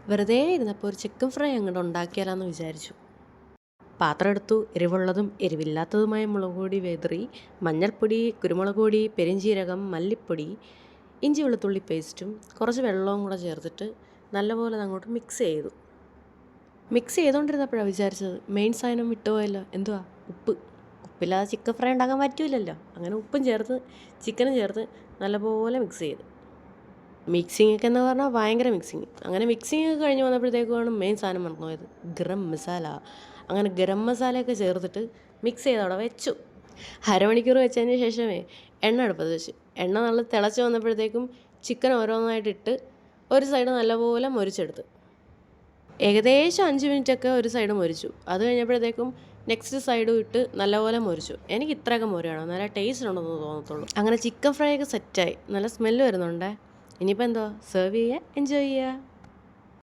വെറുതെ ഇരുന്നപ്പോൾ ഒരു ചിക്കൻ ഫ്രൈ അങ്ങോട്ട് ഉണ്ടാക്കിയാലാന്ന് വിചാരിച്ചു. പാത്രം എടുത്തു. എരിവുള്ളതും എരിവില്ലാത്തതുമായ മുളക് പൊടി വെതറി, മഞ്ഞൾപ്പൊടി, കുരുമുളക് പൊടി, പെരിഞ്ചീരകം, മല്ലിപ്പൊടി, ഇഞ്ചി വെളുത്തുള്ളി പേസ്റ്റും കുറച്ച് വെള്ളവും കൂടെ ചേർത്തിട്ട് നല്ലപോലെ അങ്ങോട്ട് മിക്സ് ചെയ്തു. മിക്സ് ചെയ്തുകൊണ്ടിരുന്നപ്പോഴാണ് വിചാരിച്ചത് മെയിൻ സാധനം വിട്ടുപോയല്ലോ. എന്തുവാ? ഉപ്പ്. ഉപ്പില്ലാതെ ചിക്കൻ ഫ്രൈ ഉണ്ടാക്കാൻ പറ്റില്ലല്ലോ. അങ്ങനെ ഉപ്പും ചേർത്ത് ചിക്കനും ചേർത്ത് നല്ലപോലെ മിക്സ് ചെയ്തു. മിക്സിംഗ് ഒക്കെ എന്ന് പറഞ്ഞാൽ ഭയങ്കര മിക്സിങ്. അങ്ങനെ മിക്സിങ് ഒക്കെ കഴിഞ്ഞ് വന്നപ്പോഴത്തേക്കുമാണ് മെയിൻ സാധനം മറന്നുപോയത്, ഗരം മസാല. അങ്ങനെ ഗരം മസാലയൊക്കെ ചേർത്തിട്ട് മിക്സ് ചെയ്ത് അവിടെ വെച്ചു. അരമണിക്കൂർ വെച്ചതിന് ശേഷമേ എണ്ണ അടുപ്പത്ത് വെച്ചു. എണ്ണ നല്ല തിളച്ച് വന്നപ്പോഴത്തേക്കും ചിക്കൻ ഓരോന്നായിട്ട് ഇട്ട് ഒരു സൈഡ് നല്ലപോലെ മൊരിച്ചെടുത്ത്. ഏകദേശം 5 മിനിറ്റൊക്കെ ഒരു സൈഡ് മൊരിച്ചു. അത് കഴിഞ്ഞപ്പോഴത്തേക്കും നെക്സ്റ്റ് സൈഡും ഇട്ട് നല്ലപോലെ മൊരിച്ചു. എനിക്ക് ഇത്രയൊക്കെ മൊരിയണം, നല്ല ടേസ്റ്റ് ഉണ്ടെന്ന് തോന്നത്തുള്ളൂ. അങ്ങനെ ചിക്കൻ ഫ്രൈ ഒക്കെ സെറ്റായി. നല്ല സ്മെല്ല് വരുന്നുണ്ടേ. ഇനിയിപ്പോൾ എന്തോ സെർവ് ചെയ്യുക, എൻജോയ് ചെയ്യുക.